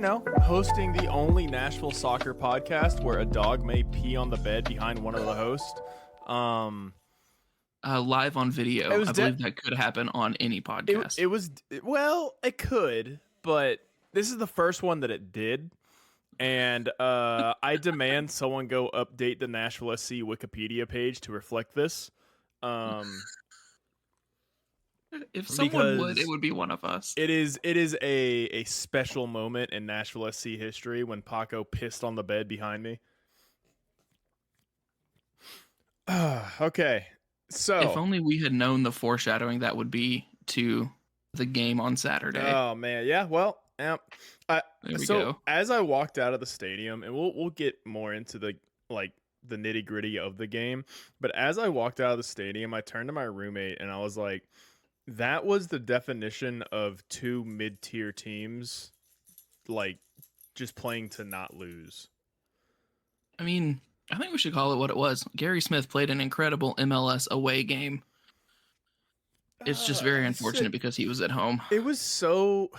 hosting the only Nashville soccer podcast where a dog may pee on the bed behind one of the hosts. Live on video. It was I believe that could happen on any podcast. It could, but this is the first one that it did. And I demand someone go update the Nashville SC Wikipedia page to reflect this. If someone would, it would be one of us. It is a special moment in Nashville SC history when Paco pissed on the bed behind me. Okay, so if only we had known the foreshadowing that would be to the game on Saturday. Oh man, yeah. Well, there we go. As I walked out of the stadium, and we'll get more into the nitty gritty of the game, but as I walked out of the stadium, I turned to my roommate and I was like, that was the definition of two mid-tier teams, just playing to not lose. I mean, I think we should call it what it was. Gary Smith played an incredible MLS away game. It's just very unfortunate because he was at home. It was so...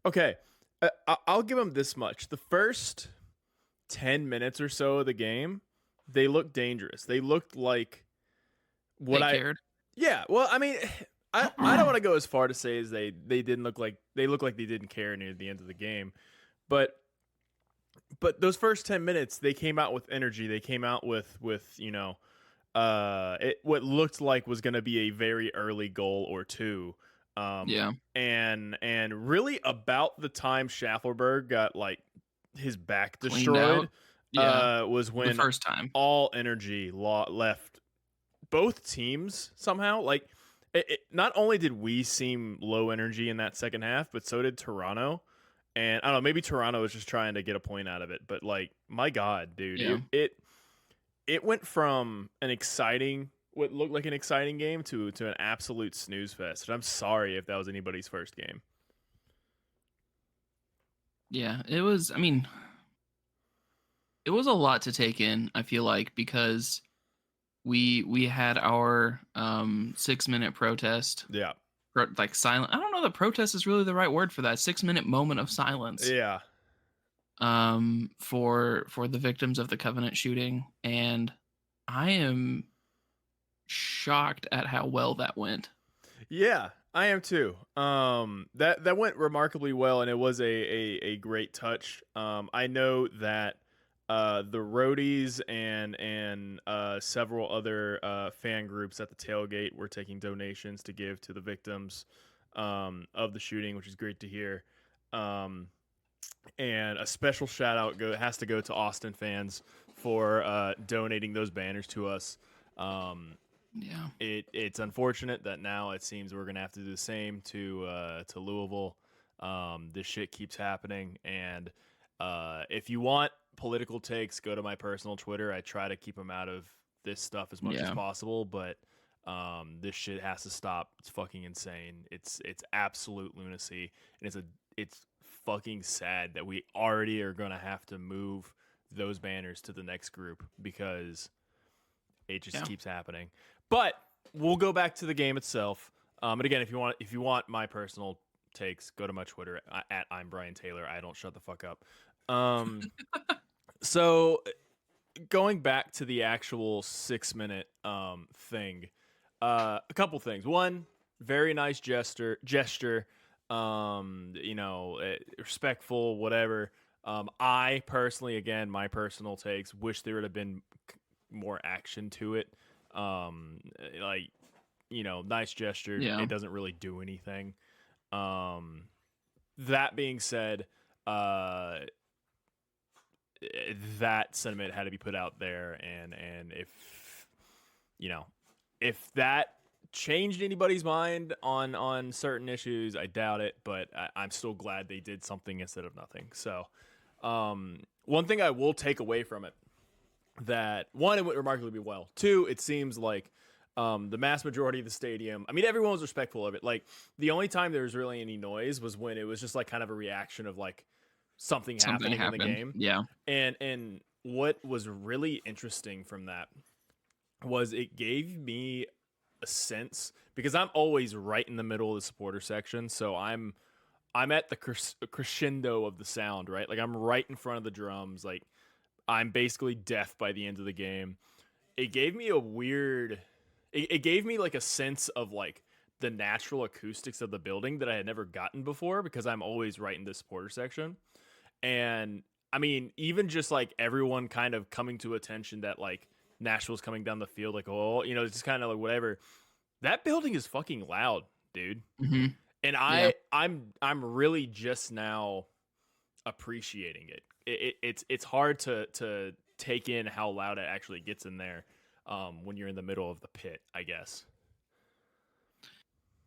Okay, I'll give him this much. The first 10 minutes or so of the game, they looked dangerous. They looked like what they cared. Yeah, well, I mean... I don't want to go as far to say as they didn't look like they didn't care near the end of the game, but those first 10 minutes they came out with energy. They came out with what looked like was going to be a very early goal or two. And really about the time Schaffelberg got his back destroyed, was when the first time all energy left both teams somehow. Not only did we seem low energy in that second half, but so did Toronto. And I don't know, maybe Toronto was just trying to get a point out of it. But my God, dude, it went from what looked like an exciting game to an absolute snooze fest. And I'm sorry if that was anybody's first game. Yeah, it was. I mean, it was a lot to take in, I feel like, because we had our 6-minute protest. Yeah. Silent. I don't know that protest is really the right word for that. 6-minute moment of silence. Yeah. For the victims of the Covenant shooting. And I am shocked at how well that went. Yeah, I am too. That went remarkably well, and it was a great touch. I know that the roadies and several other fan groups at the tailgate were taking donations to give to the victims of the shooting, which is great to hear. And a special shout out has to go to Austin fans for donating those banners to us. It's unfortunate that now it seems we're gonna have to do the same to Louisville. This shit keeps happening, and if you want political takes, go to my personal Twitter. I try to keep them out of this stuff as much as possible, but this shit has to stop. It's fucking insane. It's absolute lunacy, and it's fucking sad that we already are gonna have to move those banners to the next group because it just keeps happening. But we'll go back to the game itself. And again, if you want my personal takes, go to my Twitter at I'm Brian Taylor. I don't shut the fuck up. So going back to the actual 6-minute thing, a couple things. One, very nice gesture, respectful, whatever. I personally, again, my personal takes, wish there would have been more action to it. Nice gesture. Yeah. It doesn't really do anything. That being said, that sentiment had to be put out there, and if that changed anybody's mind on certain issues, I doubt it, but I'm still glad they did something instead of nothing. So one thing I will take away from it, that one, it went remarkably well. Two, it seems like the mass majority of the stadium, I mean, everyone was respectful of it. The only time there was really any noise was when it was just kind of a reaction of something happening in the game. Yeah. And what was really interesting from that was it gave me a sense, because I'm always right in the middle of the supporter section, so I'm I'm at the crescendo of the sound, right? Like I'm right in front of the drums. Like I'm basically deaf by the end of the game. It gave me a weird. It gave me like a sense of like the natural acoustics of the building that I had never gotten before because I'm always right in the supporter section. And I mean, even just like everyone kind of coming to attention that like Nashville's coming down the field, like, oh, it's just kind of like whatever. That building is fucking loud, dude. Mm-hmm. And Yeah. I'm really just now appreciating it. It's hard to take in how loud it actually gets in there when you're in the middle of the pit, I guess.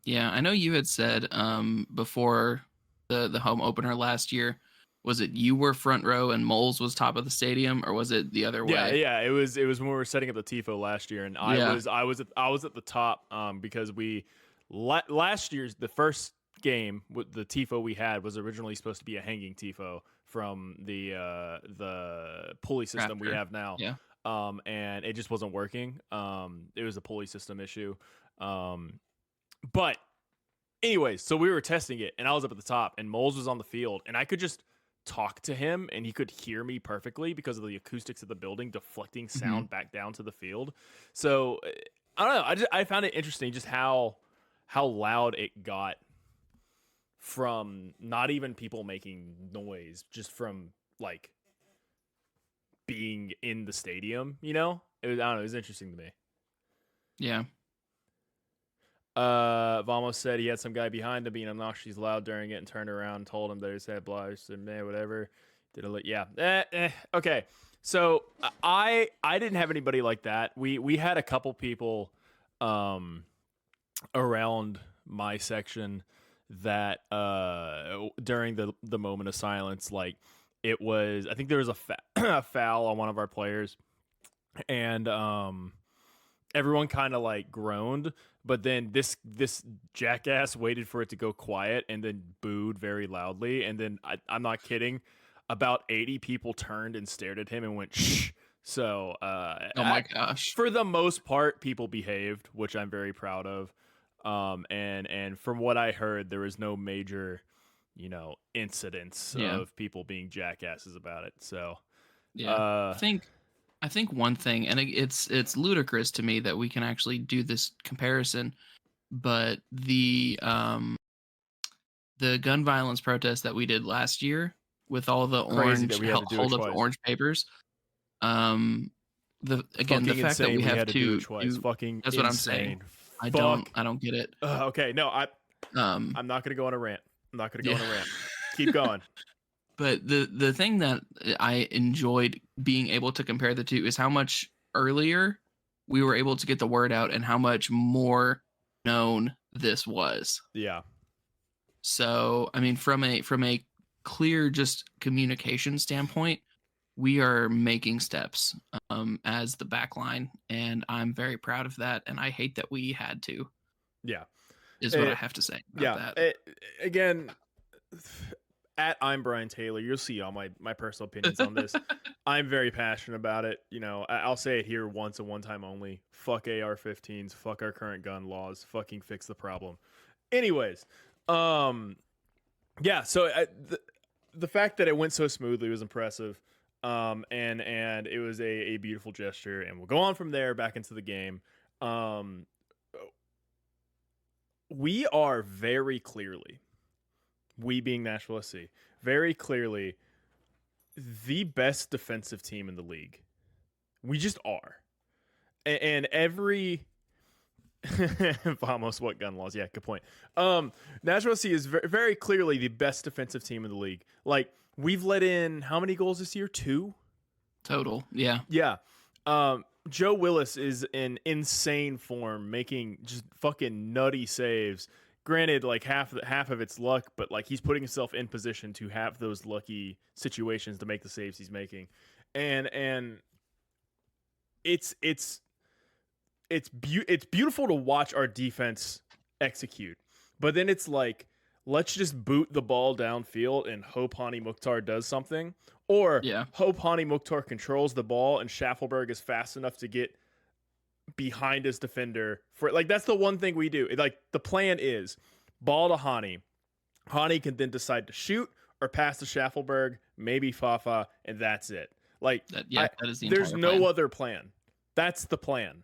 Yeah, I know you had said before the home opener last year, was it you were front row and Moles was top of the stadium, or was it the other way? Yeah. It was when we were setting up the tifo last year, and Yeah. I was at the top because we last year's the first game with the tifo we had was originally supposed to be a hanging tifo from the pulley system we Raptor. have now. Yeah. And it just wasn't working. It was a pulley system issue. But anyways, so we were testing it, and I was up at the top, and Moles was on the field, and I could just talk to him, and he could hear me perfectly because of the acoustics of the building deflecting sound back down to the field. So I don't know. I found it interesting just how loud it got from not even people making noise, just from like being in the stadium. It was, I don't know. It was interesting to me. Yeah. Vamos said he had some guy behind him being obnoxiously loud during it and turned around and told him that his head blah. Said, man, whatever. Okay. So I didn't have anybody like that. We had a couple people around my section that during the moment of silence, like it was, I think there was a foul on one of our players, and everyone kind of like groaned, but then this jackass waited for it to go quiet and then booed very loudly, and then I'm not kidding, about 80 people turned and stared at him and went shh. So Oh my gosh. for the most part, people behaved, which I'm very proud of. And from what I heard, there was no major, incidents of people being jackasses about it. So yeah, I think one thing, and it's ludicrous to me that we can actually do this comparison, but the gun violence protest that we did last year with all the orange hold up the orange papers, the fact that we have to do it twice, fucking that's insane. what I'm saying. I don't get it. Okay, no, I'm not gonna go on a rant. Keep going. But the thing that I enjoyed being able to compare the two is how much earlier we were able to get the word out and how much more known this was. Yeah. So, I mean, from a clear just communication standpoint, we are making steps as the back line, and I'm very proud of that, and I hate that we had to. Yeah. Is what I have to say about that. Again, at I'm Brian Taylor, you'll see all my personal opinions on this. I'm very passionate about it. I'll say it here once and one time only. Fuck AR-15s. Fuck our current gun laws. Fucking fix the problem. Anyways, yeah. So the fact that it went so smoothly was impressive. And it was a beautiful gesture, and we'll go on from there back into the game. We are very clearly, we being Nashville SC, very clearly the best defensive team in the league. We just are. And every Vamos, what gun laws? Yeah, good point. Nashville SC is very, very clearly the best defensive team in the league. Like, we've let in how many goals this year? 2 total. Yeah. Yeah. Joe Willis is in insane form, making just fucking nutty saves. Granted, like half of it's luck, but like he's putting himself in position to have those lucky situations to make the saves he's making, and it's beautiful to watch our defense execute. But then it's like, let's just boot the ball downfield and hope Hani Mukhtar does something. Or hope Hani Mukhtar controls the ball and Schaffelberg is fast enough to get behind his defender. That's the one thing we do. Like, the plan is ball to Hani, Hani can then decide to shoot or pass to Schaffelberg, maybe Fafa, and that's it. Like, That is the there's entire no plan. other plan. That's the plan.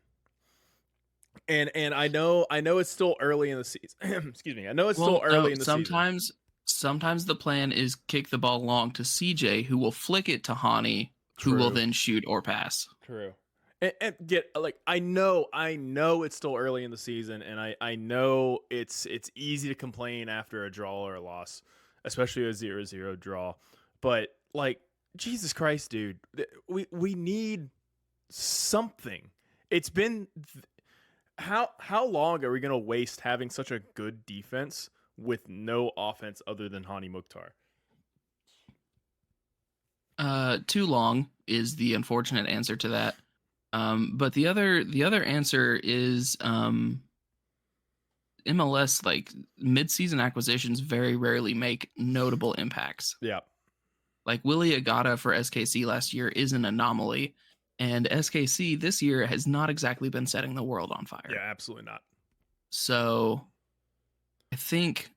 And I know it's still early in the season. Excuse me. I know it's still early in the season. Sometimes the plan is kick the ball long to CJ, who will flick it to Hani, who will True. then shoot or pass. True. And get like I know it's still early in the season, and I know it's easy to complain after a draw or a loss, especially a 0-0 draw. But like Jesus Christ, dude, we need something. It's been how long are we gonna waste having such a good defense with no offense other than Hani Mukhtar? Too long is the unfortunate answer to that. But the other answer is MLS, like mid-season acquisitions very rarely make notable impacts. Yeah. Like Willie Agata for SKC last year is an anomaly, and SKC this year has not exactly been setting the world on fire. Yeah, absolutely not. So I think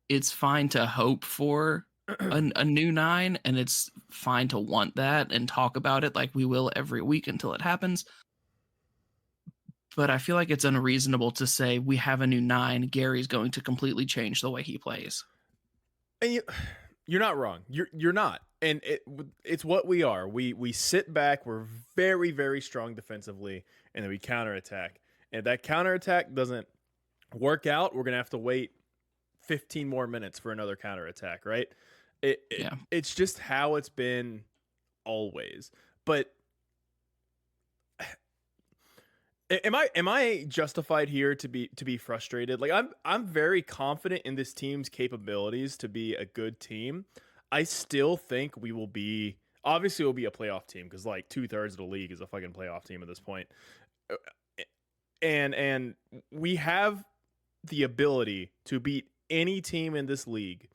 it's fine to hope for a new 9, and it's fine to want that and talk about it like we will every week until it happens. But I feel like it's unreasonable to say we have a new 9, Gary's going to completely change the way he plays. And you're not wrong. You're not. And it's what we are. We sit back, we're very, very strong defensively, and then we counterattack. And if that counterattack doesn't work out, we're going to have to wait 15 more minutes for another counterattack, right? It's just how it's been always. But am I justified here to be frustrated? Like I'm very confident in this team's capabilities to be a good team. I still think we'll be a playoff team because like 2/3 of the league is a fucking playoff team at this point. And we have the ability to beat any team in this league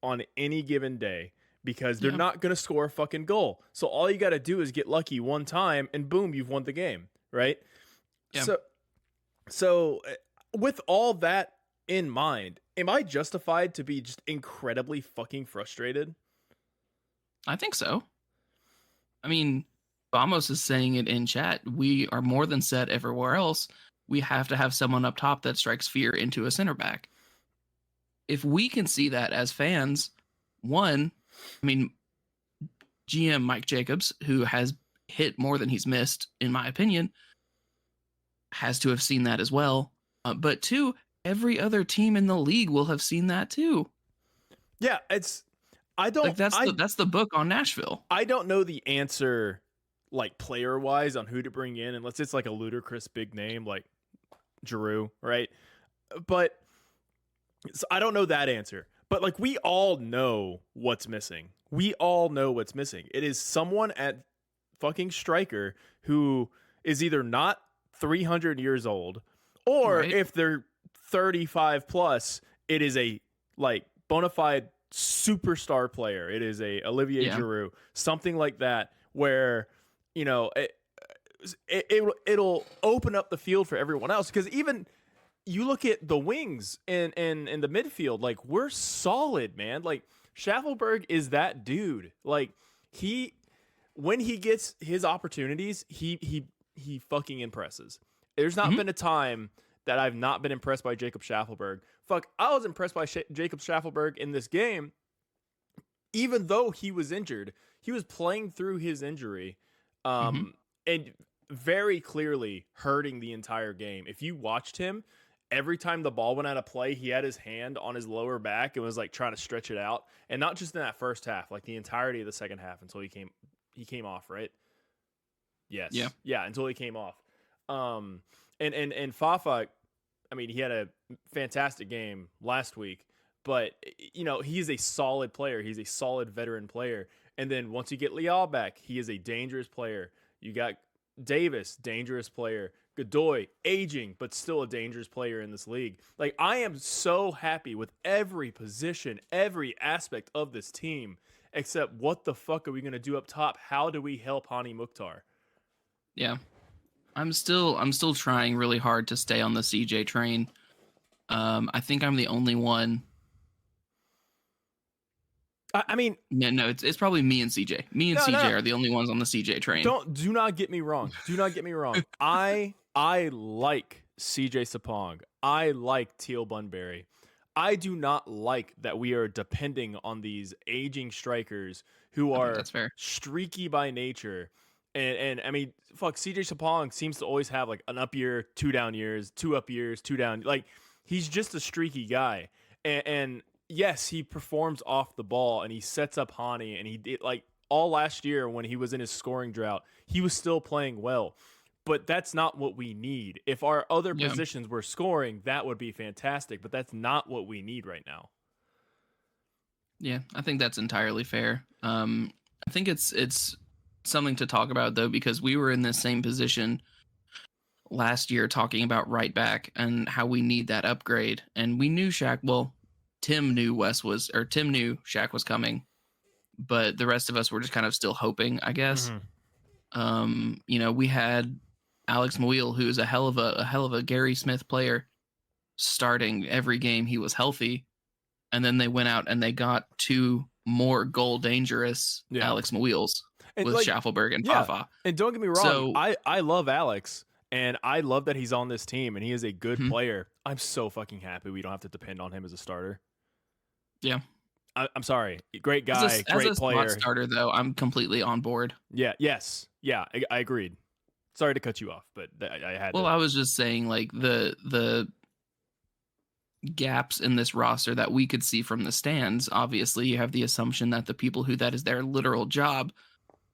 on any given day because they're not going to score a fucking goal. So all you got to do is get lucky one time and boom, you've won the game, right? Yeah. So with all that in mind, am I justified to be just incredibly fucking frustrated? I think so. I mean, Vamos is saying it in chat. We are more than set everywhere else. We have to have someone up top that strikes fear into a center back. If we can see that as fans, GM Mike Jacobs, who has hit more than he's missed, in my opinion, has to have seen that as well. But 2, every other team in the league will have seen that too. Yeah, that's the book on Nashville. I don't know the answer, like player wise, on who to bring in, unless it's like a ludicrous big name like Giroux, right? But so I don't know that answer. But like we all know what's missing. It is someone at fucking striker who is either not 300 years old, or if they're 35 plus, it is a like bona fide superstar player. It is a Olivier Giroux, something like that, where it'll open up the field for everyone else. Because even you look at the wings and the midfield, like we're solid, man. Like Schaffelberg is that dude. Like when he gets his opportunities, he fucking impresses. There's not been a time that I've not been impressed by Jacob Schaffelberg. Fuck, I was impressed by Jacob Schaffelberg in this game, even though he was injured. He was playing through his injury, and very clearly hurting the entire game. If you watched him, every time the ball went out of play, he had his hand on his lower back and was like trying to stretch it out. And not just in that first half, like the entirety of the second half until he came off, right? Yes. Yeah, until he came off. And Fafa, I mean, he had a fantastic game last week, but he's a solid player. He's a solid veteran player. And then once you get Leal back, he is a dangerous player. You got Davis, dangerous player. Godoy, aging, but still a dangerous player in this league. Like, I am so happy with every position, every aspect of this team, except what the fuck are we going to do up top? How do we help Hani Mukhtar? Yeah. I'm still trying really hard to stay on the CJ train. I think I'm the only one I mean, No, it's probably me and CJ. Me and CJ are the only ones on the CJ train. Do not get me wrong. Do not get me wrong. I like CJ Sapong. I like Teal Bunbury. I do not like that we are depending on these aging strikers who are streaky by nature. And I mean, fuck, CJ Sapong seems to always have like an up year, 2 down years, 2 up years, 2 down. Like, he's just a streaky guy. And yes, he performs off the ball and he sets up Hani, and he did like all last year when he was in his scoring drought, he was still playing well. But that's not what we need. If our other positions were scoring, that would be fantastic. But that's not what we need right now. Yeah, I think that's entirely fair. I think it's something to talk about, though, because we were in this same position last year talking about right back and how we need that upgrade. And we knew Tim knew Shaq was coming, but the rest of us were just kind of still hoping, I guess. Mm-hmm. We had Alex Mouille, who's a hell of a Gary Smith player, starting every game he was healthy, and then they went out and they got 2 more goal dangerous Alex Mouilles with Schaffelberg and Fafa. And don't get me wrong, I love Alex, and I love that he's on this team, and he is a good player. I'm so fucking happy we don't have to depend on him as a starter. Yeah. I'm sorry. Great guy, great player. As a starter, though, I'm completely on board. Yeah, yes. Yeah, I agreed. Sorry to cut you off, but I had to. I was just saying, like, the gaps in this roster that we could see from the stands. Obviously, you have the assumption that the people who that is their literal job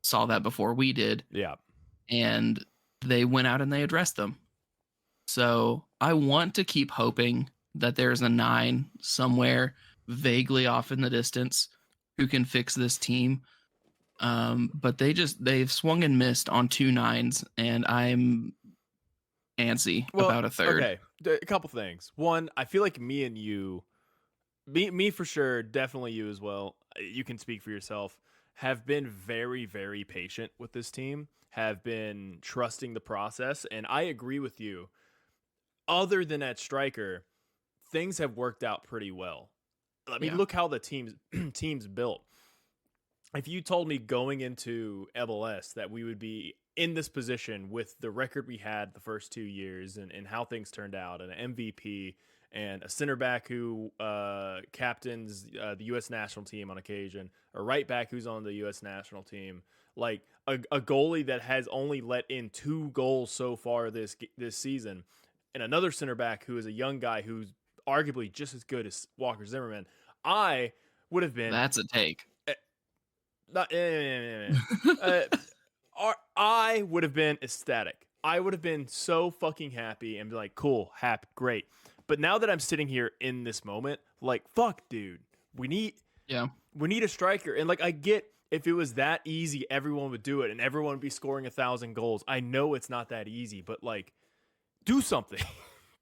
saw that before we did. Yeah. And they went out and they addressed them. So I want to keep hoping that there's a 9 somewhere vaguely off in the distance who can fix this team. But they've swung and missed on 2 9s, and I'm antsy about a third. Okay, a couple things. One, I feel like me and you, me for sure, definitely you as well, you can speak for yourself, have been very, very patient with this team, have been trusting the process, and I agree with you. Other than that striker, things have worked out pretty well. I mean, look how the team's built. If you told me going into MLS that we would be in this position with the record we had the first 2 years and how things turned out, and an MVP and a center back who captains the U.S. national team on occasion, a right back who's on the U.S. national team, like a goalie that has only let in 2 goals so far this season, and another center back who is a young guy who's arguably just as good as Walker Zimmerman, I would have been... That's a take. I would have been ecstatic. I would have been so fucking happy and be like, cool, happy, great. But now that I'm sitting here in this moment, like, fuck, dude, we need a striker. And like, I get if it was that easy, everyone would do it and everyone would be scoring 1,000 goals. I know it's not that easy, but like, do something.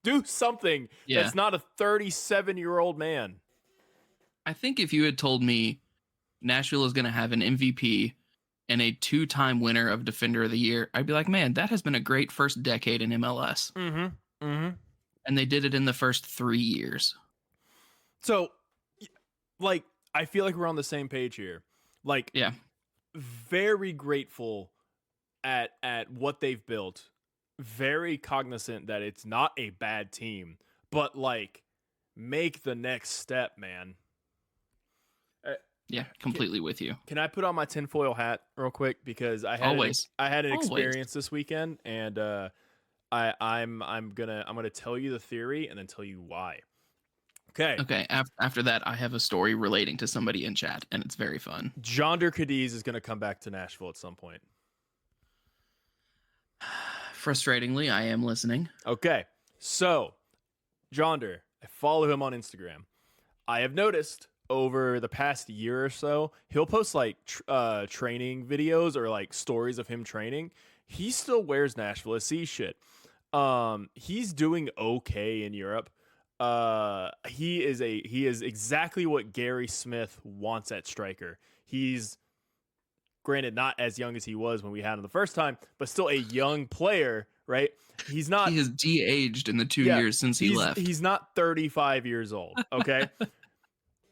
Do something that's not a 37-year-old man. I think if you had told me Nashville is going to have an MVP and a 2-time winner of Defender of the Year, I'd be like, man, that has been a great first decade in MLS. And they did it in the first 3 years. So, like, I feel like we're on the same page here. Like, very grateful at what they've built. Very cognizant that it's not a bad team, but like, make the next step, man. Yeah, completely with you. Can I put on my tinfoil hat real quick, because I had an experience this weekend, and I'm gonna tell you the theory and then tell you why. Okay. After that, I have a story relating to somebody in chat, and it's very fun. Jonder Cadiz is gonna come back to Nashville at some point. Frustratingly, I am listening. Okay, so Jonder, I follow him on Instagram. I have noticed over the past year or so, he'll post like training videos or like stories of him training. He still wears Nashville SC shit. He's doing okay in Europe. He is exactly what Gary Smith wants at striker. He's, granted, not as young as he was when we had him the first time, but still a young player, right? He has de-aged in the 2 years since he left. He's not 35 years old, okay?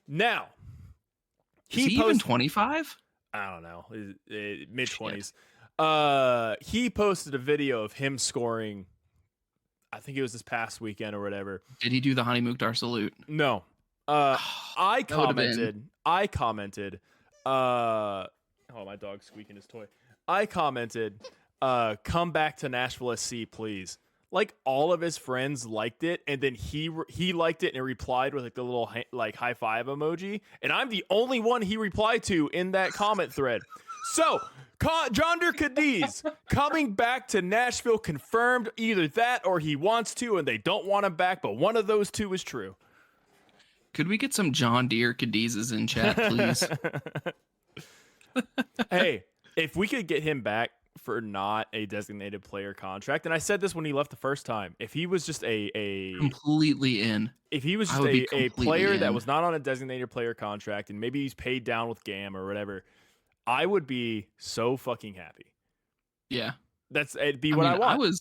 Now, Is he even 25? I don't know, mid 20s. He posted a video of him scoring. I think it was this past weekend or whatever. Did he do the Honey Mukhtar salute? No. I commented. Oh, my dog's squeaking his toy. I commented, come back to Nashville SC, please. Like, all of his friends liked it, and then he liked it and replied with like the little high five emoji, and I'm the only one he replied to in that comment thread. So, Jonder Cadiz coming back to Nashville, confirmed. Either that or he wants to and they don't want him back, but one of those two is true. Could we get some John Deere Cadizes in chat, please? Hey, if we could get him back for not a designated player contract, and I said this when he left the first time, if he was just a completely in, if he was just a player that was not on a designated player contract and maybe he's paid down with GAM or whatever, I would be so fucking happy. Yeah, it'd be what I want.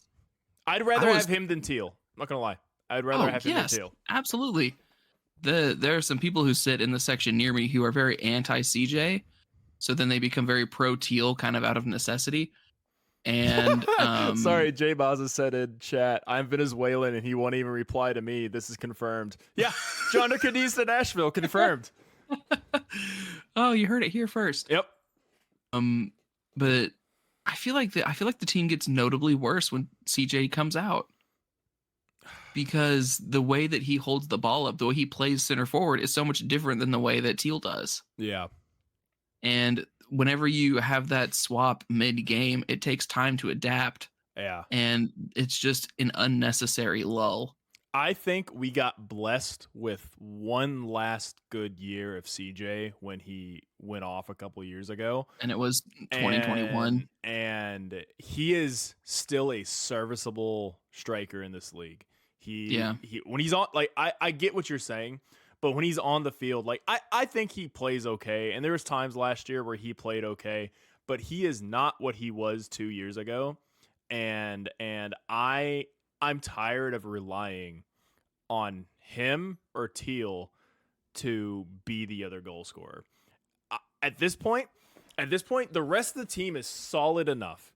I'd rather have him than Teal. I'm not gonna lie. I'd rather have him than Teal. Absolutely. There are some people who sit in the section near me who are very anti CJ, so then they become very pro Teal kind of out of necessity. And sorry, Jay Baza said in chat, I'm Venezuelan and he won't even reply to me. This is confirmed. Yeah, Jonder Cadiz to Nashville, confirmed. Oh, you heard it here first. Yep. But I feel like the team gets notably worse when CJ comes out, because the way that he holds the ball up, the way he plays center forward, is so much different than the way that Teal does. Yeah. And whenever you have that swap mid-game, it takes time to adapt. Yeah. And it's just an unnecessary lull. I think we got blessed with one last good year of CJ when he went off a couple years ago. And it was 2021. And he is still a serviceable striker in this league. He when he's on, like, I get what you're saying, but when he's on the field, like, I think he plays okay. And there was times last year where he played okay, but he is not what he was 2 years ago. And I'm tired of relying on him or Teal to be the other goal scorer. At this point, the rest of the team is solid enough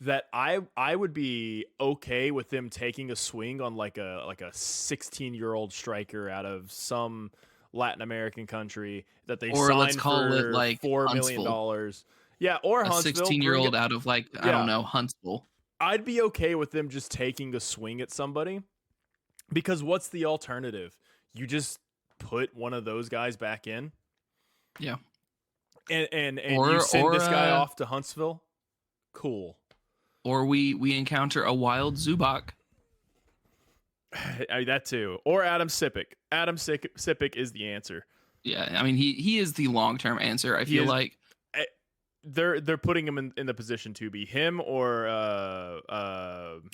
that I would be okay with them taking a swing on like a 16-year-old striker out of some Latin American country that they signed let's call for it like $4 million. Yeah, or a Huntsville. 16-year-old out of I don't know, Huntsville. I'd be okay with them just taking a swing at somebody, because what's the alternative? You just put one of those guys back in. Yeah. And you send this guy off to Huntsville. Cool. Or we encounter a wild Zubac. That too. Or Adam Sipic. Adam Sipic is the answer. Yeah, I mean he is the long-term answer. I feel like they're putting him in the position to be him or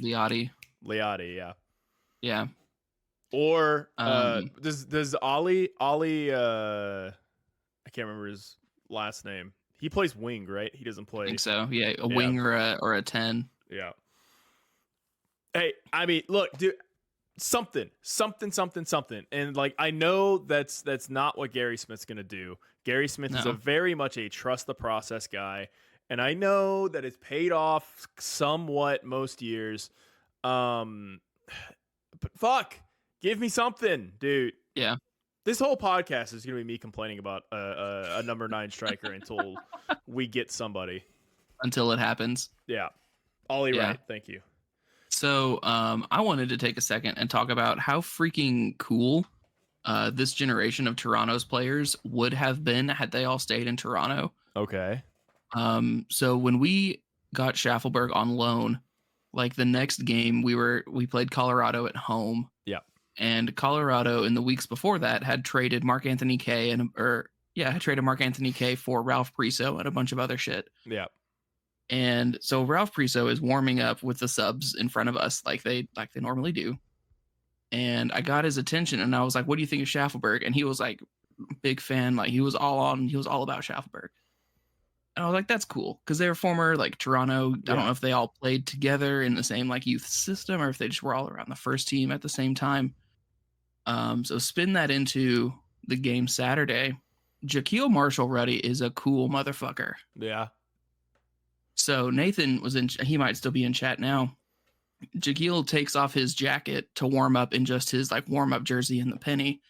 Liati, yeah. Yeah. Or does Ali I can't remember his last name. He plays wing, right? He doesn't play. I think so. Yeah, a wing or a 10. Yeah. Hey, I mean, look, dude, something. And like, I know that's not what Gary Smith's going to do. Gary Smith is very much a trust the process guy, and I know that it's paid off somewhat most years. But fuck, give me something, dude. Yeah. This whole podcast is going to be me complaining about a number 9 striker until we get somebody. Until it happens. Yeah. Ollie, right. Thank you. So I wanted to take a second and talk about how freaking cool this generation of Toronto's players would have been had they all stayed in Toronto. Okay. So when we got Schaffelberg on loan, like the next game we played Colorado at home. Yeah. And Colorado in the weeks before that had traded Mark Anthony Kaye had traded Mark Anthony Kaye for Ralph Priso and a bunch of other shit. Yeah. And so Ralph Priso is warming up with the subs in front of us like they normally do. And I got his attention and I was like, "What do you think of Schaffelberg?" And he was like, big fan, like he was all about Schaffelberg. And I was like, that's cool, because they were former like Toronto. I don't know if they all played together in the same like youth system or if they just were all around the first team at the same time. So spin that into the game Saturday. Jaquil Marshall-Ruddy is a cool motherfucker. Yeah. So Nathan was he might still be in chat now. Jaquil takes off his jacket to warm up in just his like warm up jersey in the penny.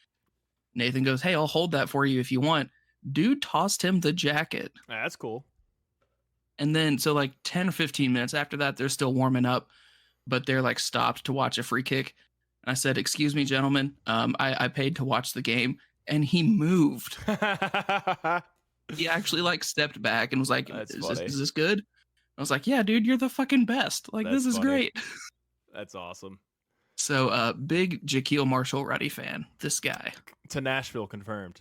Nathan goes, "Hey, I'll hold that for you if you want." Dude tossed him the jacket. That's cool. And then so like 10 or 15 minutes after that, they're still warming up, but they're like stopped to watch a free kick. And I said, "Excuse me, gentlemen. I paid to watch the game." And he moved. He actually like stepped back and was like, is this good? I was like, "Yeah, dude, you're the fucking best. Like, this is great." That's awesome. So big Jaquil Marshall-Ruddy fan, this guy. To Nashville confirmed.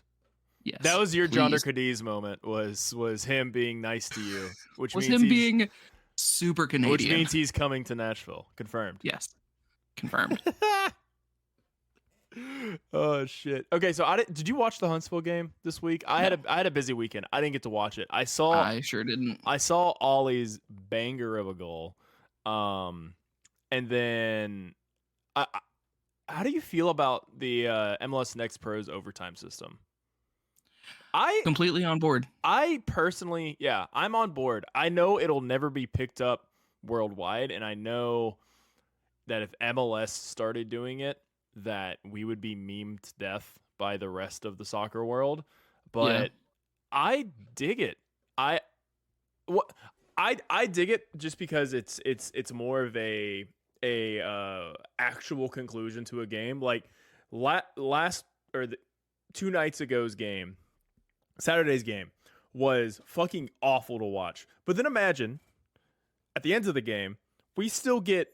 Yes. That was your John Cadiz moment, was him being nice to you. Which was means him being super Canadian. Which means he's coming to Nashville. Confirmed. Yes. Confirmed. Oh shit. Okay, so did you watch the Huntsville game this week? I had a busy weekend. I didn't get to watch it. I sure didn't. I saw Ollie's banger of a goal. And then how do you feel about the MLS Next Pro's overtime system? Completely on board. I personally, I'm on board. I know it'll never be picked up worldwide, and I know that if MLS started doing it, that we would be memed to death by the rest of the soccer world. But I dig it. I dig it just because it's more of a actual conclusion to a game. Like last or 2 nights ago's game, Saturday's game was fucking awful to watch. But then imagine at the end of the game, we still get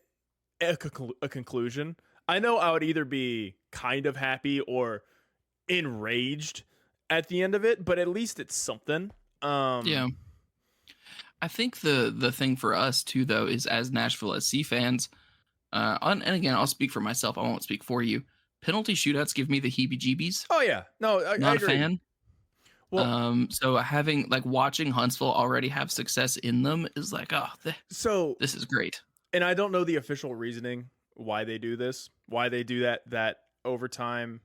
a conclusion. I know I would either be kind of happy or enraged at the end of it, but at least it's something. Yeah. I think the thing for us too, though, is as Nashville SC fans, and again, I'll speak for myself. I won't speak for you. Penalty shootouts give me the heebie-jeebies. Oh yeah, no, not I a fan. Well, so watching Huntsville already have success in them is like, this is great. And I don't know the official reasoning why they do this, why they do that overtime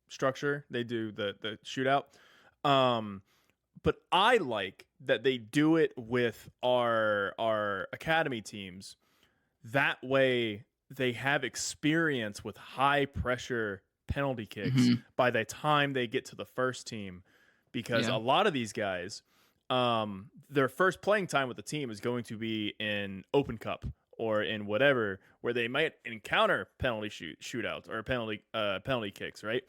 structure. They do the shootout. But I like that they do it with our academy teams. That way they have experience with high pressure penalty kicks by the time they get to the first team, because a lot of these guys, their first playing time with the team is going to be in Open Cup or in whatever, where they might encounter penalty shootouts or penalty kicks, right?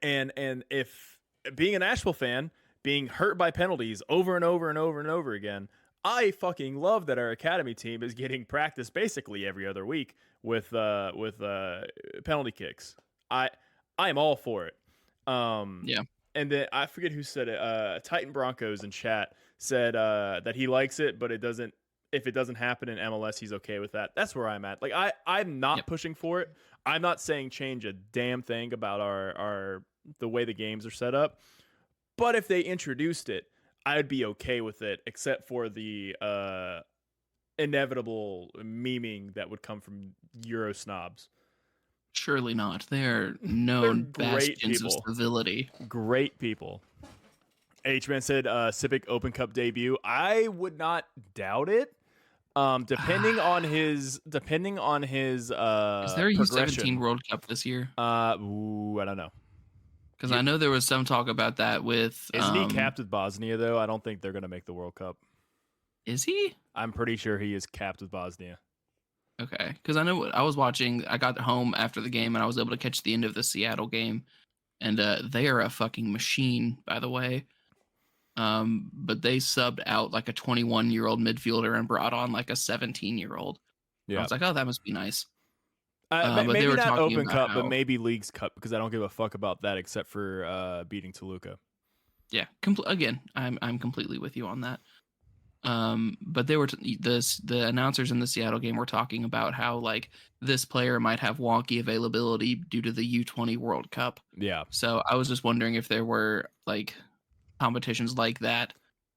And if being a Nashville fan, being hurt by penalties over and over and over and over again, I fucking love that our academy team is getting practice basically every other week with penalty kicks. I am all for it. And then I forget who said it. Titan Broncos in chat said that he likes it, but if it doesn't happen in MLS, he's okay with that. That's where I'm at. Like I'm not pushing for it. I'm not saying change a damn thing about the way the games are set up. But if they introduced it, I'd be okay with it, except for the inevitable memeing that would come from Euro snobs. Surely not. They're known bastions of civility. Great people. H-Man said Civic Open Cup debut. I would not doubt it. Depending on his is there a U17 World Cup this year? I don't know. Because I know there was some talk about that with. Isn't he capped with Bosnia though? I don't think they're gonna make the World Cup. Is he? I'm pretty sure he is capped with Bosnia. Okay, because I know I was watching. I got home after the game and I was able to catch the end of the Seattle game, and they are a fucking machine, by the way. But they subbed out like a 21-year-old midfielder and brought on like a 17-year-old. Yeah, I was like, oh, that must be nice. But maybe not Open Cup, but maybe Leagues Cup, because I don't give a fuck about that except for beating Toluca. Yeah, again, I'm completely with you on that. But they were the announcers in the Seattle game were talking about how like this player might have wonky availability due to the U20 World Cup. Yeah. So I was just wondering if there were like competitions like that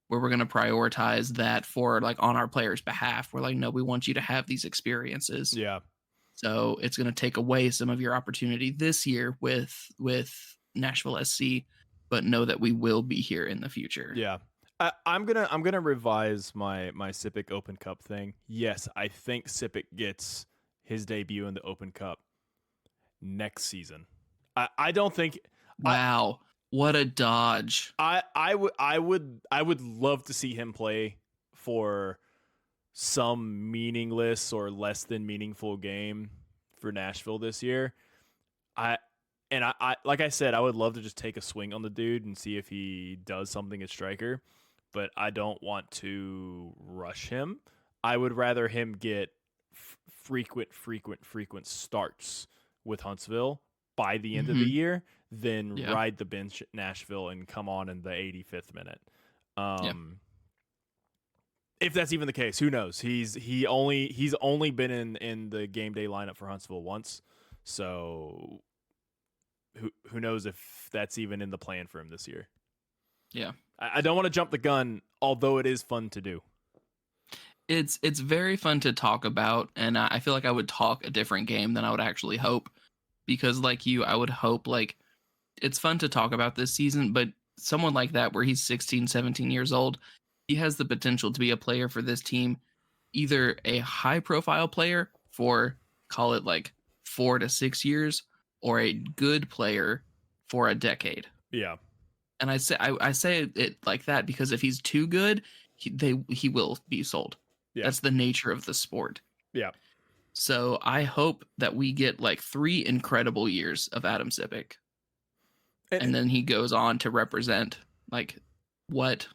where we're going to prioritize that for like on our players' behalf. We're like, no, we want you to have these experiences. Yeah. So it's going to take away some of your opportunity this year with Nashville SC. but know that we will be here in the future. Yeah. I'm gonna revise my Sipic Open Cup thing. Yes, I think Sipic gets his debut in the Open Cup next season. I don't think. Wow, what a dodge! I would love to see him play for some meaningless or less than meaningful game for Nashville this year. I like I said, I would love to just take a swing on the dude and see if he does something at striker, but I don't want to rush him. I would rather him get frequent starts with Huntsville by the end of the year than ride the bench at Nashville and come on in the 85th minute. If that's even the case, who knows? He's only been in the game day lineup for Huntsville once, so who knows if that's even in the plan for him this year. Yeah, I don't want to jump the gun, although it is fun to do. It's very fun to talk about, and I feel like I would talk a different game than I would actually hope, because like you, I would hope like it's fun to talk about this season, but someone like that where he's 16, 17 years old, he has the potential to be a player for this team, either a high profile player for, call it like 4 to 6 years, or a good player for a decade. Yeah. And I say it like that because if he's too good, he will be sold. Yeah. That's the nature of the sport. Yeah. So I hope that we get like 3 incredible years of Adam Sipic. And then he goes on to represent like what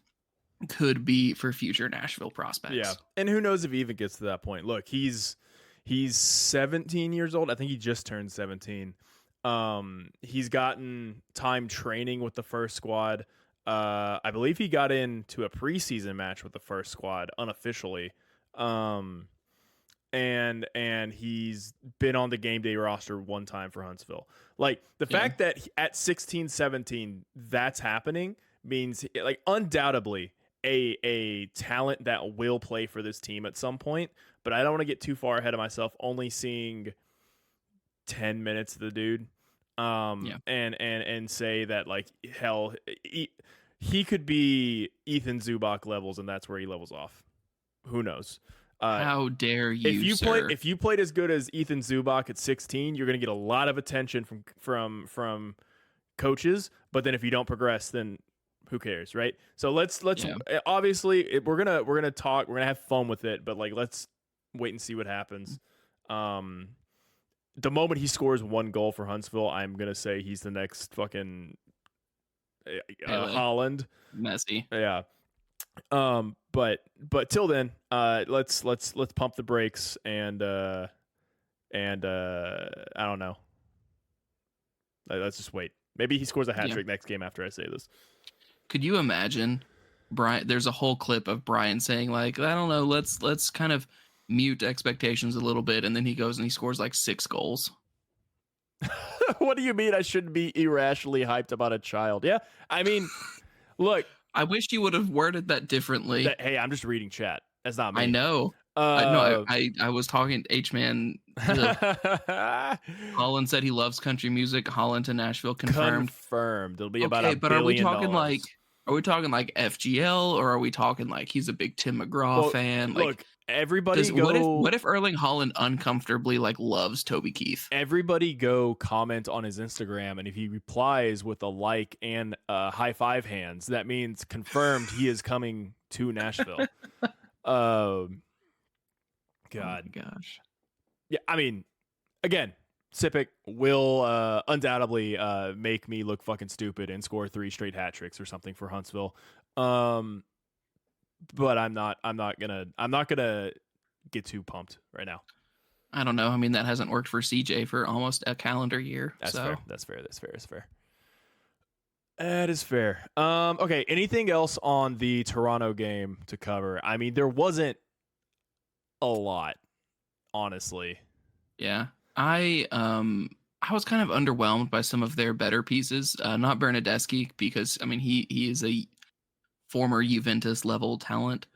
could be for future Nashville prospects. Yeah. And who knows if he even gets to that point. Look, he's 17 years old. I think he just turned 17. He's gotten time training with the first squad. I believe he got into a preseason match with the first squad unofficially. And he's been on the game day roster one time for Huntsville. Like the fact that at 16, 17, that's happening means like undoubtedly a talent that will play for this team at some point, but I don't want to get too far ahead of myself only seeing 10 minutes of the dude. And say that like hell he could be Ethan Zubak levels and that's where he levels off. Who knows? How dare you, if you played as good as Ethan Zubak at 16, you're going to get a lot of attention from coaches, but then if you don't progress, then who cares, right? So let's obviously we're going to talk, we're going to have fun with it, but like let's wait and see what happens. The moment he scores 1 goal for Huntsville, I'm going to say he's the next fucking Holland. Messi. Yeah. But till then, let's pump the brakes and I don't know. Let's just wait. Maybe he scores a hat trick next game after I say this. Could you imagine Brian? There's a whole clip of Brian saying like, I don't know, let's kind of mute expectations a little bit, and then he goes and he scores like 6 goals. What do you mean I shouldn't be irrationally hyped about a child? Yeah, I mean, look. I wish you would have worded that differently. Hey, I'm just reading chat. That's not me. I know. I was talking to H-Man. Holland said he loves country music. Holland to Nashville confirmed. It'll be about $1 billion. But are we talking like FGL, or are we talking like he's a big Tim McGraw fan? Like, look, everybody go. What if Erling Holland uncomfortably like loves Toby Keith? Everybody go comment on his Instagram, and if he replies with a like and high five hands, that means confirmed he is coming to Nashville. God, oh my gosh. Yeah, I mean, again, Sipic will undoubtedly make me look fucking stupid and score 3 straight hat tricks or something for Huntsville. But I'm not gonna get too pumped right now. I don't know. I mean, that hasn't worked for CJ for almost a calendar year. That's fair. That is fair. Okay. Anything else on the Toronto game to cover? I mean, there wasn't a lot, honestly. Yeah. I was kind of underwhelmed by some of their better pieces. Not Bernadeschi, because I mean he is a former Juventus level talent.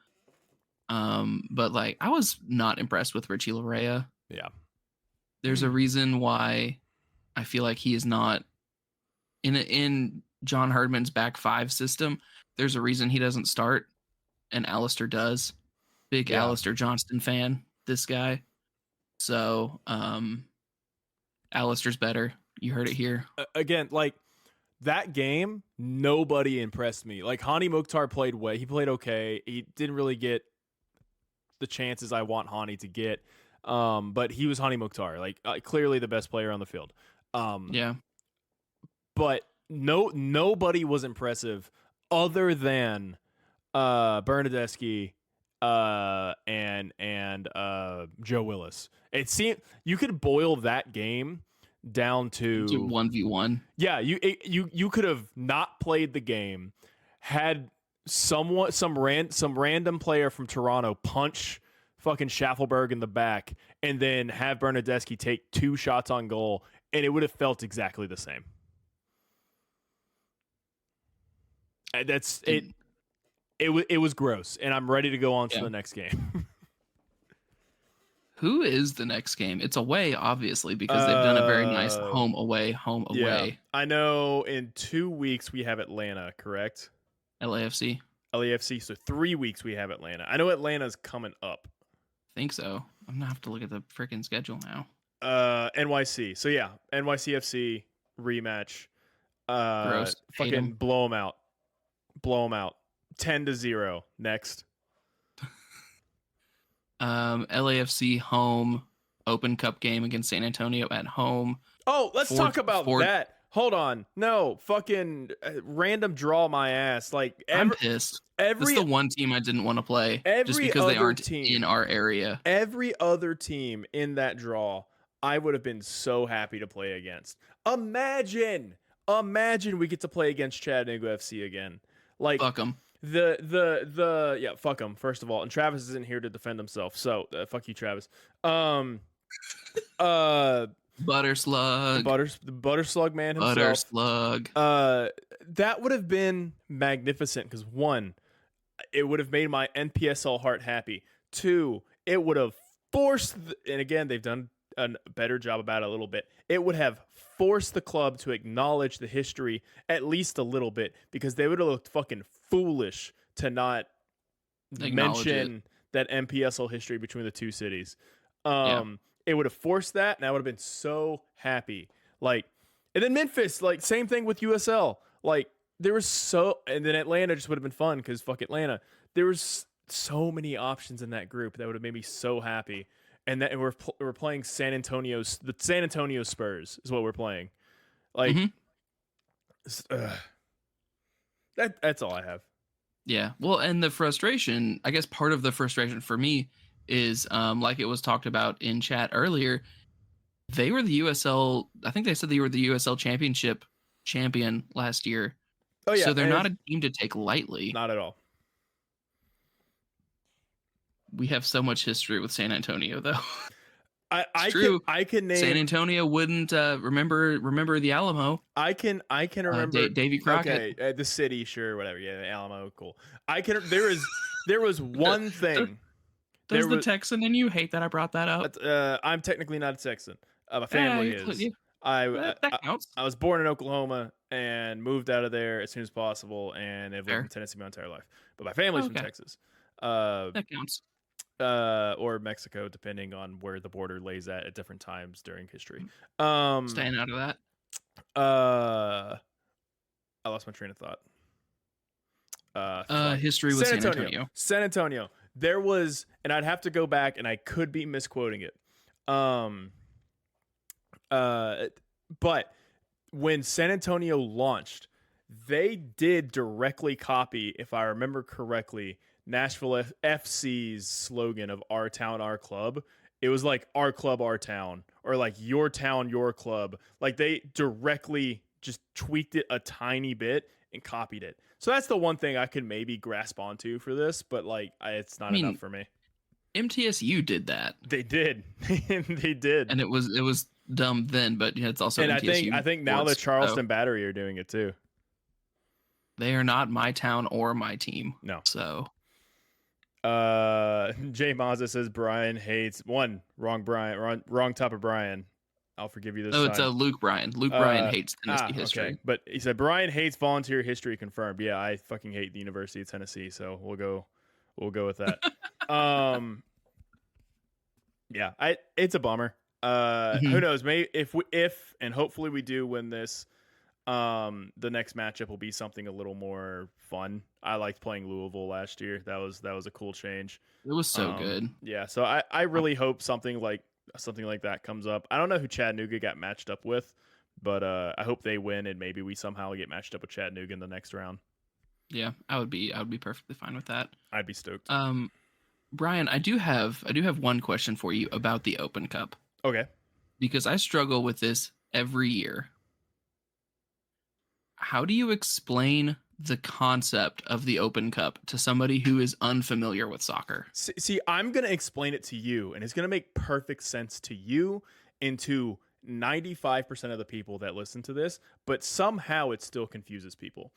But like I was not impressed with Richie Larea. Yeah. There's a reason why I feel like he is not in John Herdman's back five system, there's a reason he doesn't start, and Alistair does. Big Yeah. Alistair Johnston fan, this guy. So, Alistair's better. You heard it here. Again, like that game, nobody impressed me. Like Hani Mukhtar played way. He played okay. He didn't really get the chances I want Hani to get. But he was Hani Mukhtar, like clearly the best player on the field. Yeah. But nobody was impressive other than Bernadeschi and Joe Willis. It seemed you could boil that game down to 1v1. Yeah, you could have not played the game, had some random player from Toronto punch fucking Schaffelberg in the back, and then have Bernadeschi take 2 shots on goal, and it would have felt exactly the same. That's it. It was gross, and I'm ready to go on to the next game. Who is the next game? It's away, obviously, because they've done a very nice home away. Yeah. I know in 2 weeks we have Atlanta, correct? LAFC. So 3 weeks we have Atlanta. I know Atlanta's coming up. I think so. I'm going to have to look at the freaking schedule now. NYC. So yeah, NYCFC rematch. Gross. Fucking blow them out. 10-0. Next. LAFC home Open Cup game against San Antonio at home. Oh, let's talk about that. Hold on. No, fucking random draw my ass. Like I'm pissed. This is the one team I didn't want to play just because they aren't in our area. Every other team in that draw, I would have been so happy to play against. Imagine we get to play against Chattanooga FC again. Like fuck them. Fuck him, first of all. And Travis isn't here to defend himself, so fuck you, Travis. Butter slug man himself. Butter slug. That would have been magnificent because 1, it would have made my NPSL heart happy. 2, it would have forced and again they've done a better job about it a little bit. It would have forced the club to acknowledge the history at least a little bit, because they would have looked fucking foolish to not mention that NPSL history between the two cities. It would have forced that, and I would have been so happy. Like, and then Memphis, like same thing with USL. Like there was and then Atlanta just would have been fun because fuck Atlanta. There was so many options in that group that would have made me so happy. And we're playing the San Antonio Spurs is what we're playing. Like, that's all I have. Yeah. Well, and the frustration, I guess part of the frustration for me is, like it was talked about in chat earlier, they were the USL. I think they said they were the USL Championship champion last year. Oh yeah. So they're not a team to take lightly. Not at all. We have so much history with San Antonio, though. I can name San Antonio wouldn't remember the Alamo. I can remember Davy Crockett. Okay, the city, sure, whatever. Yeah, the Alamo, cool. There was one thing. Does the Texan in you hate that I brought that up? I'm technically not a Texan. My family is. Yeah. That counts. I was born in Oklahoma and moved out of there as soon as possible, and have lived in Tennessee my entire life. But my family's from Texas. That counts. Or Mexico, depending on where the border lays at different times during history. Staying out of that. I lost my train of thought. History with San Antonio. San Antonio. There was, and I'd have to go back, and I could be misquoting it. But when San Antonio launched, they did directly copy, if I remember correctly, Nashville FC's slogan of "Our Town, Our Club." It was like "Our Club, Our Town," or like "Your Town, Your Club." Like they directly just tweaked it a tiny bit and copied it. So that's the one thing I could maybe grasp onto for this, but like it's not enough for me. MTSU did that. They did. They did. And it was dumb then, but it's also and MTSU. I think now the Charleston Battery are doing it too. They are not my town or my team. No. So Jay Mazza says Brian hates wrong type of Brian. I'll forgive you this Oh, time. it's Luke Bryan. Luke Bryan hates Tennessee history. Okay. But he said Brian hates volunteer history confirmed. Yeah, I fucking hate the University of Tennessee, so we'll go with that. Yeah, it's a bummer. Who knows? Maybe if and hopefully we do win this, the next matchup will be something a little more fun. I liked playing Louisville last year. That was a cool change. It was so good. Yeah, so I really hope something like that comes up. I don't know who Chattanooga got matched up with, but I hope they win and maybe we somehow get matched up with Chattanooga in the next round. Yeah, I would be perfectly fine with that. I'd be stoked. Brian, I do have one question for you about the Open Cup. Okay. Because I struggle with this every year. How do you explain the concept of the Open Cup to somebody who is unfamiliar with soccer? See, I'm going to explain it to you, and it's going to make perfect sense to you and to 95% of the people that listen to this, but somehow it still confuses people.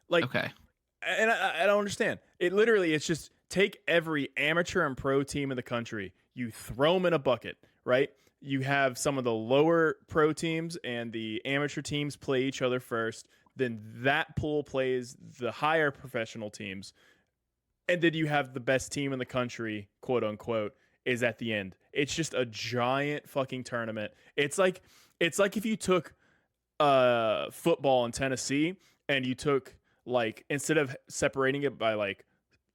Like, okay. And I don't understand. It's just take every amateur and pro team in the country, you throw them in a bucket, right? You have some of the lower pro teams and the amateur teams play each other first. Then that pool plays the higher professional teams. And then you have the best team in the country, quote unquote, is at the end. It's just a giant fucking tournament. It's like if you took football in Tennessee and you took, like, instead of separating it by like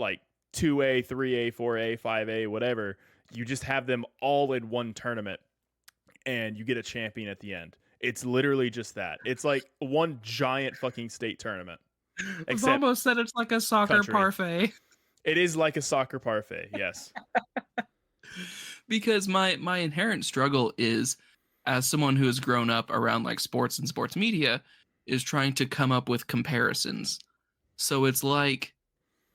2A, 3A, 4A, 5A, whatever, you just have them all in one tournament and you get a champion at the end. It's literally just that. It's like one giant fucking state tournament. I've almost said it's like a soccer parfait. It is like a soccer parfait, yes. Because my inherent struggle is, as someone who has grown up around like sports and sports media, is trying to come up with comparisons. So it's like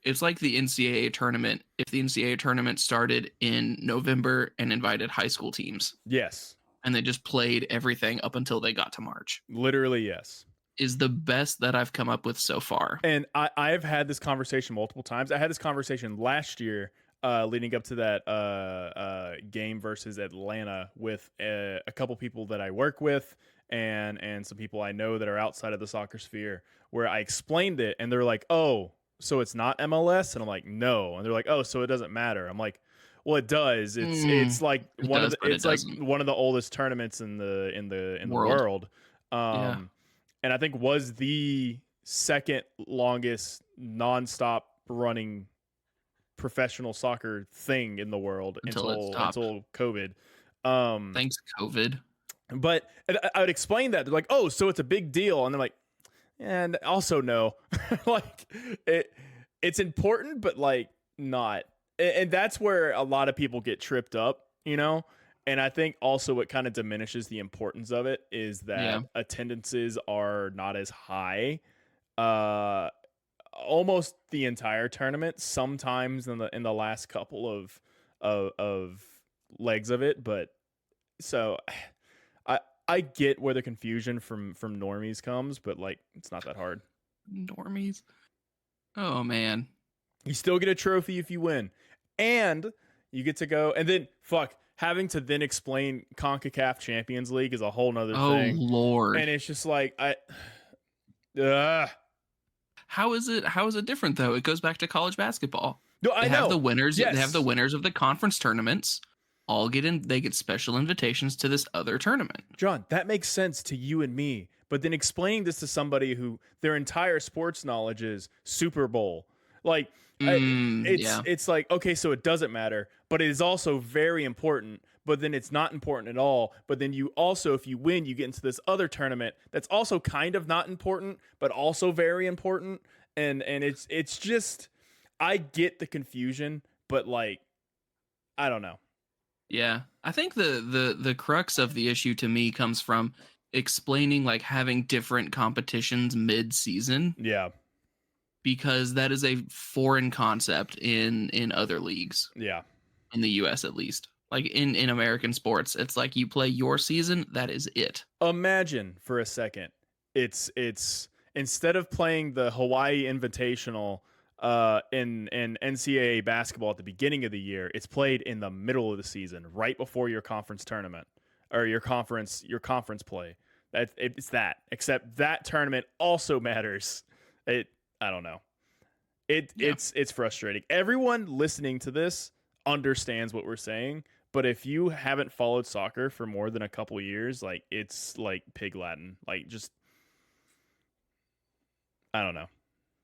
the NCAA tournament. If the NCAA tournament started in November and invited high school teams. Yes. And they just played everything up until they got to March. Literally, yes. Is the best that I've come up with so far. And I've had this conversation multiple times. I had this conversation last year leading up to that game versus Atlanta with a couple people that I work with and some people I know that are outside of the soccer sphere, where I explained it and they're like, oh, so it's not MLS? And I'm like, no. And they're like, oh, so it doesn't matter. I'm like, well, it does. It's like one of the oldest tournaments in the world. And I think was the second longest nonstop running professional soccer thing in the world until COVID. Thanks, COVID. But I would explain that. They're like, oh, so it's a big deal. And they're like, and also no. Like it's important, but like not. And that's where a lot of people get tripped up, you know? And I think also what kind of diminishes the importance of it is that attendances are not as high almost the entire tournament, sometimes in the last couple of legs of it. But so I get where the confusion from normies comes, but like it's not that hard. Normies. Oh man. You still get a trophy if you win. And you get to go, and then having to then explain CONCACAF Champions League is a whole nother thing. Oh Lord. And it's just like How is it different though? It goes back to college basketball. No, I know. Have the winners. Yes. They have the winners of the conference tournaments. All get in. They get special invitations to this other tournament. John, that makes sense to you and me. But then explaining this to somebody who their entire sports knowledge is Super Bowl, like it's like, okay, so it doesn't matter, but it is also very important. But then it's not important at all. But then you also, if you win, you get into this other tournament that's also kind of not important, but also very important. And it's just, I get the confusion, but like, I don't know. Yeah, I think the crux of the issue to me comes from explaining like having different competitions mid-season. Yeah. Because that is a foreign concept in other leagues. Yeah. In the US at least. Like in American sports, it's like you play your season, that is it. Imagine for a second, it's instead of playing the Hawaii Invitational in NCAA basketball at the beginning of the year, it's played in the middle of the season, right before your conference tournament or your conference play. It's that. Except that tournament also matters. I don't know. It's frustrating. Everyone listening to this understands what we're saying, but if you haven't followed soccer for more than a couple years, like it's like pig Latin. Like just I don't know.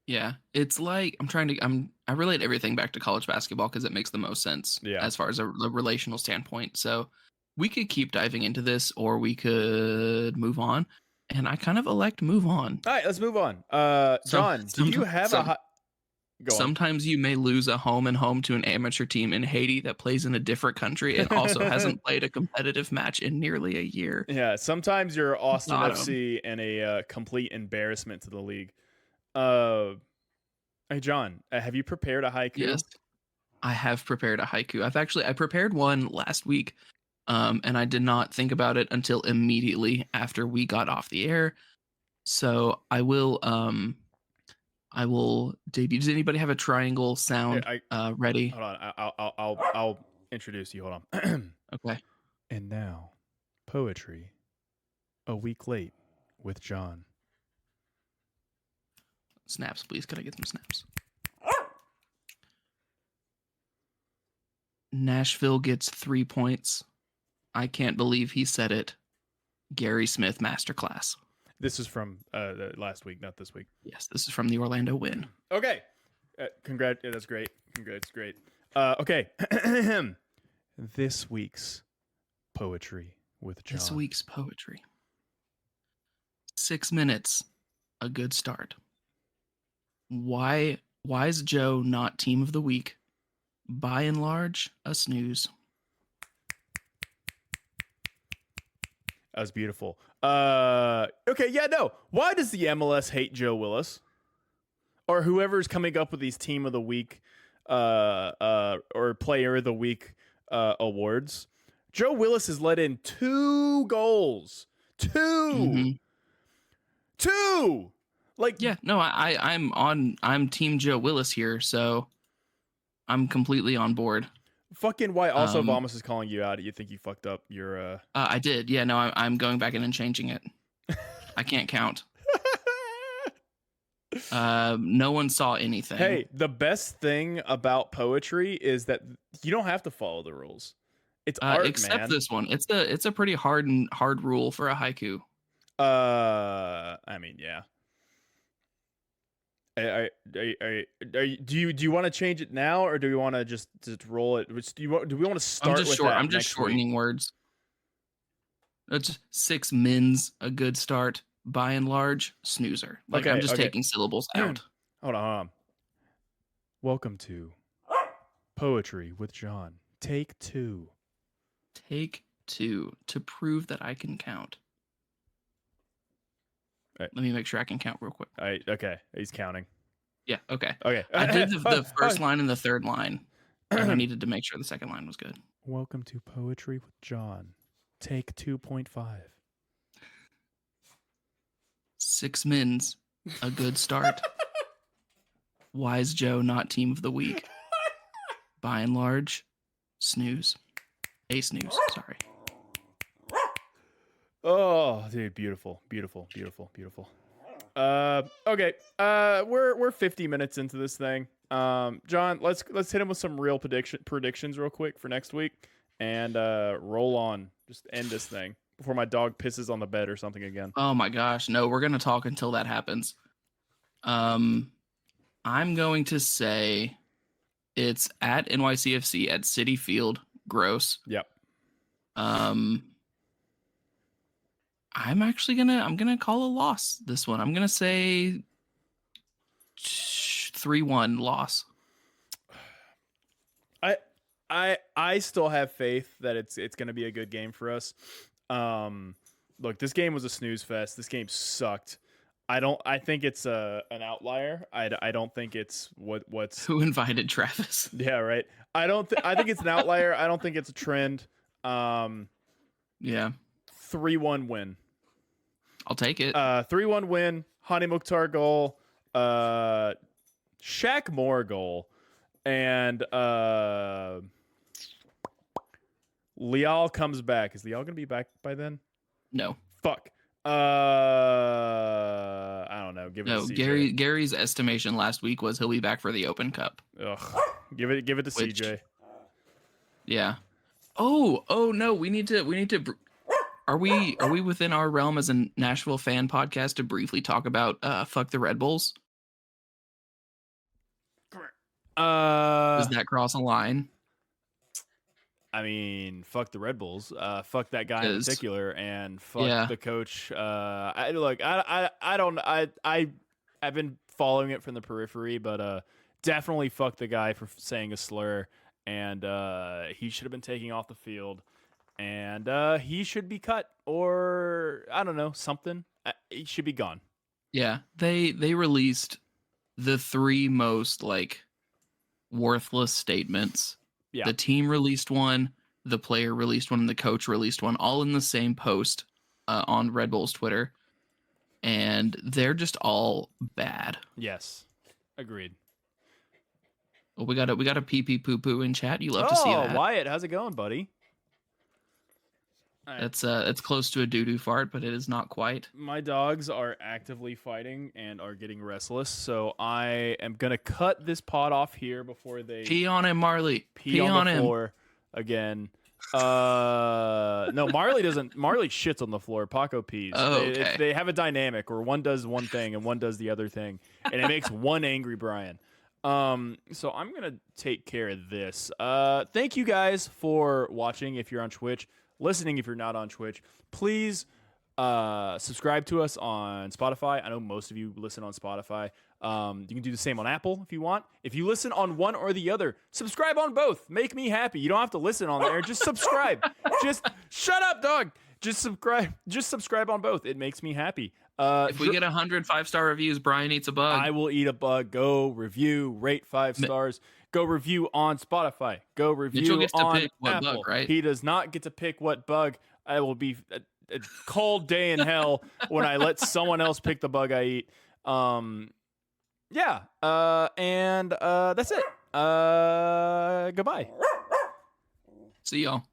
Yeah, it's like I relate everything back to college basketball because it makes the most sense as far as a relational standpoint. So we could keep diving into this, or we could move on. And I kind of elect move on. All right, let's move on. John, do you have a Go on. Sometimes you may lose a home and home to an amateur team in Haiti that plays in a different country and also hasn't played a competitive match in nearly a year. Yeah, sometimes you're Austin FC and a complete embarrassment to the league. Hey John, have you prepared a haiku? Yes, I have prepared a haiku. I prepared one last week, and I did not think about it until immediately after we got off the air. So I will debut. Does anybody have a triangle sound ready? Hold on, I'll introduce you. Hold on. Okay. And now, poetry, a week late with John. Snaps, please. Could I get some snaps? Nashville gets 3 points. I can't believe he said it. Gary Smith masterclass. This is from last week, not this week. Yes, this is from the Orlando win. Okay. Congrats. Yeah, that's great. Congrats. Great. Okay. This week's poetry with John. This week's poetry. 6 minutes. A good start. Why is Joe not team of the week? By and large, a snooze. That was beautiful. Okay, yeah, no. Why does the MLS hate Joe Willis? Or whoever's coming up with these team of the week or player of the week awards? Joe Willis has let in 2 goals. 2. Mm-hmm. 2. Like yeah, no, I'm team Joe Willis here, so I'm completely on board. Fucking why also Vomus is calling you out. You think you fucked up your I did. Yeah, no, I'm going back in and changing it. I can't count. No one saw anything. Hey, the best thing about poetry is that you don't have to follow the rules. It's art, except man. this one. It's a pretty hard rule for a haiku. I mean, yeah. Do you want to change it now, or do we want to just roll it? Do we want to start with that? I'm just shortening words. It's 6 mins, a good start. By and large, snoozer. Like I'm just taking syllables out. Hold on. Welcome to Poetry with John. Take 2. Take 2 to prove that I can count. Right. Let me make sure I can count real quick. Okay, he's counting. Yeah, okay. Okay. I did the first line and the third line, and I needed to make sure the second line was good. Welcome to Poetry with John. Take 2.5. 6 mins, a good start. Wise Joe not team of the week. By and large, snooze. A snooze, sorry. Oh, dude, beautiful. Okay. We're 50 minutes into this thing. John, let's hit him with some real predictions real quick for next week, and roll on. Just end this thing before my dog pisses on the bed or something again. Oh my gosh, no, we're gonna talk until that happens. I'm going to say it's at NYCFC at Citi Field. Gross. Yep. I'm gonna call a loss this one. I'm gonna say 3-1 loss. I still have faith that it's gonna be a good game for us. Look, this game was a snooze fest. This game sucked. I think it's an outlier. I don't think it's what's who invited Travis. Yeah, right. I think it's an outlier. I don't think it's a trend. Yeah. 3-1 win. I'll take it. 3-1 win. Hani Mukhtar goal. Shaq Moore goal. And Leal comes back. Is Leal going to be back by then? No. Fuck. I don't know. Give it to CJ. Gary's estimation last week was he'll be back for the Open Cup. Ugh. Give it to CJ. Yeah. Oh no, we need to are we within our realm as a Nashville fan podcast to briefly talk about fuck the Red Bulls? Does that cross a line? I mean, fuck the Red Bulls. Fuck that guy in particular, and fuck the coach. I've been following it from the periphery, but definitely fuck the guy for saying a slur, and he should have been taken off the field, and he should be cut, or I don't know, something. He should be gone. Yeah, they released the 3 most worthless statements. Yeah. The team released one, the player released one, and the coach released one, all in the same post on Red Bull's Twitter. And they're just all bad. Yes. Agreed. Well, we got a pee poo poo in chat. You love to see that. Wyatt, how's it going, buddy? It's close to a doo-doo fart, but it is not quite. My dogs are actively fighting and are getting restless, so I am gonna cut this pod off here before they pee on him, Marley. Pee on the floor again. No, Marley doesn't. Marley shits on the floor. Paco pees. Oh, okay. They have a dynamic where one does one thing and one does the other thing, and it makes one angry Brian. So I'm gonna take care of this. Thank you guys for watching. If you're on Twitch. Listening if you're not on Twitch, please subscribe to us on Spotify. I know most of you listen on Spotify. You can do the same on Apple if you want. If you listen on one or the other, subscribe on both. Make me happy. You don't have to listen on there. Just subscribe. Just shut up, dog. Just subscribe. Just subscribe on both. It makes me happy. If we get 100 5-star reviews, Brian eats a bug. I will eat a bug. Go review, rate 5 stars. Go review on Spotify. Go review gets to on pick what Apple. Bug, right? He does not get to pick what bug. I will be a cold day in hell when I let someone else pick the bug I eat. Yeah. And that's it. Goodbye. See y'all.